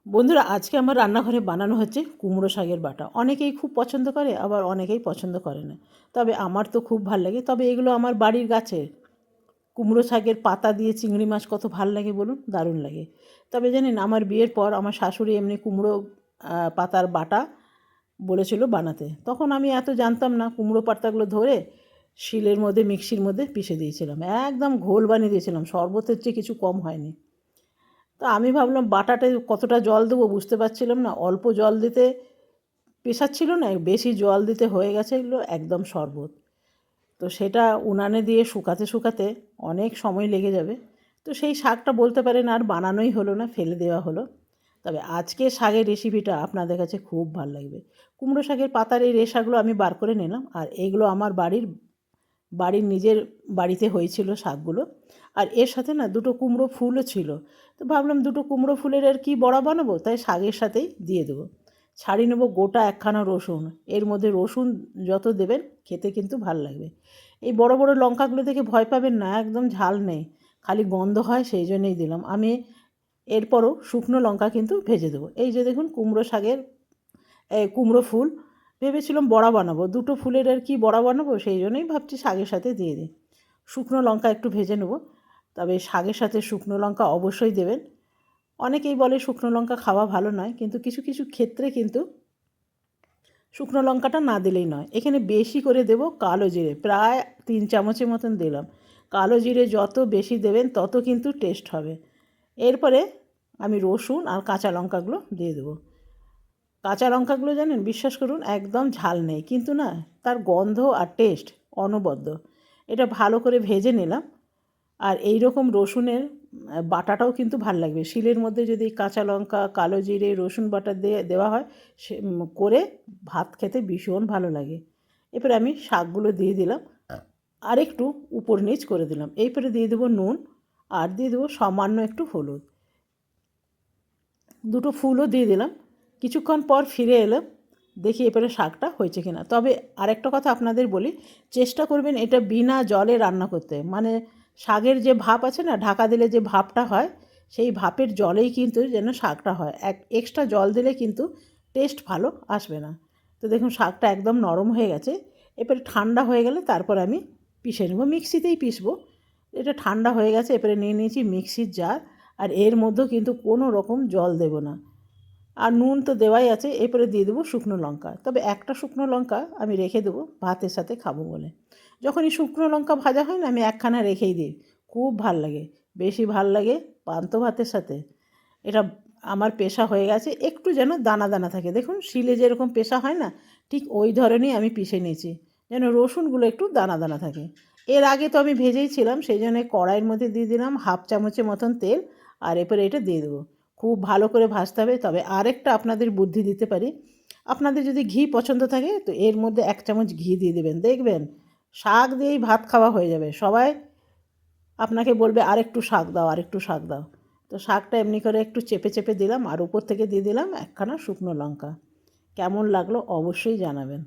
বন্ধুরা, আজকে আমার রান্নাঘরে বানানো হচ্ছে কুমড়ো শাকের বাটা। অনেকেই খুব পছন্দ করে, আবার অনেকেই পছন্দ করে না। তবে আমার তো খুব ভাল লাগে। তবে এগুলো আমার বাড়ির গাছের কুমড়ো শাকের পাতা দিয়ে চিংড়ি মাছ কত ভাল লাগে বলুন, দারুণ লাগে। তবে জানেন, আমার বিয়ের পর আমার শাশুড়ি এমনি কুমড়ো পাতার বাটা বলেছিল বানাতে। তখন আমি এত জানতাম না, কুমড়ো পাতাগুলো ধরে শিলের মধ্যে মিক্সির মধ্যে পিষে দিয়েছিলাম, একদম ঘোল বানিয়ে দিয়েছিলাম, শরবতের চেয়ে কিছু কম হয়নি। তো আমি ভাবলাম বাটাতে কতটা জল দেবো বুঝতে পারছিলাম না, অল্প জল দিতে পেশাচ্ছিল না, বেশি জল দিতে হয়ে গেছে এগুলো একদম শরবত। তো সেটা উনানে দিয়ে শুকাতে শুকাতে অনেক সময় লেগে যাবে। তো সেই শাকটা বলতে পারেন আর বানানোই হলো না, ফেলে দেওয়া হলো। তবে আজকে শাকের রেসিপিটা আপনাদের কাছে খুব ভালো লাগবে। কুমড়ো শাকের পাতার এই রেশাগুলো আমি বার করে নিলাম, আর এইগুলো আমার বাড়ির নিজের বাড়িতে হয়েছিল শাকগুলো। আর এর সাথে না দুটো কুমড়ো ফুলও ছিল। তো ভাবলাম দুটো কুমড়ো ফুলের আর কি বড়া বানাবো, তাই শাকের সাথেই দিয়ে দেবো। ছাড়িয়ে নেবো গোটা একখানা রসুন। এর মধ্যে রসুন যত দেবেন খেতে কিন্তু ভাল লাগবে। এই বড় বড় লঙ্কাগুলো দেখে ভয় পাবেন না, একদম ঝাল নেই, খালি গন্ধ হয়, সেই জন্যই দিলাম আমি। এরপরও শুকনো লঙ্কা কিন্তু ভেজে দেবো। এই যে দেখুন কুমড়ো শাকের কুমড়ো ফুল, ভেবেছিলাম বড়া বানাবো, দুটো ফুলের আর কি বড়া বানাবো, সেই জন্যই ভাবছি শাকের সাথে দিয়ে দিই। শুকনো লঙ্কা একটু ভেজে নেব। তবে শাকের সাথে শুকনো লঙ্কা অবশ্যই দেবেন। অনেকেই বলে শুকনো লঙ্কা খাওয়া ভালো নয়, কিন্তু কিছু কিছু ক্ষেত্রে কিন্তু শুকনো লঙ্কাটা না দিলেই নয়। এখানে বেশি করে দেব কালো জিরে, প্রায় 3 চামচের মতন দিলাম। কালো জিরে যত বেশি দেবেন তত কিন্তু টেস্ট হবে। এরপরে আমি রসুন আর কাঁচা লঙ্কাগুলো দিয়ে দেবো। কাঁচা লঙ্কাগুলো জানেন, বিশ্বাস করুন একদম ঝাল নেই, কিন্তু না তার গন্ধ আর টেস্ট অনবদ্য। এটা ভালো করে ভেজে নিলাম। আর এই রকম রসুনের বাটাটাও কিন্তু ভাল লাগবে। শিলের মধ্যে যদি কাঁচা লঙ্কা, কালো জিরে, রসুন বাটা দেওয়া হয় সে করে ভাত খেতে ভীষণ ভালো লাগে। এরপরে আমি শাকগুলো দিয়ে দিলাম, আর একটু উপর নিচ করে দিলাম। এরপরে দিয়ে দেবো নুন, আর দিয়ে দেবো সামান্য একটু হলুদ। দুটো ফুলও দিয়ে দিলাম। কিছুক্ষণ পর ফিরে এলাম, দেখি এবারে শাকটা হয়েছে কিনা। তবে আরেকটা কথা আপনাদের বলি, চেষ্টা করবেন এটা বিনা জলে রান্না করতে। মানে শাকের যে ভাপ আছে না, ঢাকা দিলে যে ভাপটা হয়, সেই ভাপের জলেই কিন্তু যেন শাকটা হয়। এক্সট্রা জল দিলে কিন্তু টেস্ট ভালো আসবে না। তো দেখুন শাকটা একদম নরম হয়ে গেছে। এরপরে ঠান্ডা হয়ে গেলে তারপর আমি পিষে নেব, মিক্সিতেই পিষবো। এটা ঠান্ডা হয়ে গেছে, এরপরে নিয়ে নিয়েছি মিক্সির জার। আর এর মধ্যেও কিন্তু কোনো রকম জল দেব না। আর নুন তো দেওয়াই আছে। এরপরে দিয়ে দেবো শুকনো লঙ্কা। তবে একটা শুকনো লঙ্কা আমি রেখে দেবো ভাতের সাথে খাবো বলে। যখন এই শুকনো লঙ্কা ভাজা হয় না, আমি একখানা রেখেই দিই। খুব ভাল লাগে, বেশি ভাল লাগে পান্তা ভাতের সাথে। এটা আমার পেশা হয়ে গেছে, একটু যেন দানা দানা থাকে। দেখুন শিলে যেরকম পেশা হয় না, ঠিক ওই ধরনেরই আমি পিষে নিয়েছি, যেন রসুনগুলো একটু দানা দানা থাকে। এর আগে তো আমি ভেজেই ছিলাম, সেই জন্য কড়াইয়ের মধ্যে দিয়ে দিলাম 1/2 চামচের মতন তেল। আর এরপরে এটা দিয়ে দেবো। খুব ভালো করে ভাজতে হবে। তবে আরেকটা আপনাদের বুদ্ধি দিতে পারি, আপনাদের যদি ঘি পছন্দ থাকে তো এর মধ্যে 1 চামচ ঘি দিয়ে দেবেন, দেখবেন শাক দিয়েই ভাত খাওয়া হয়ে যাবে। সবাই আপনাকে বলবে আরেকটু শাক দাও, আরেকটু শাক দাও। তো শাকটা এমনি করে একটু চেপে চেপে দিলাম, আর উপর থেকে দিয়ে দিলাম একখানা শুকনো লঙ্কা। কেমন লাগলো অবশ্যই জানাবেন।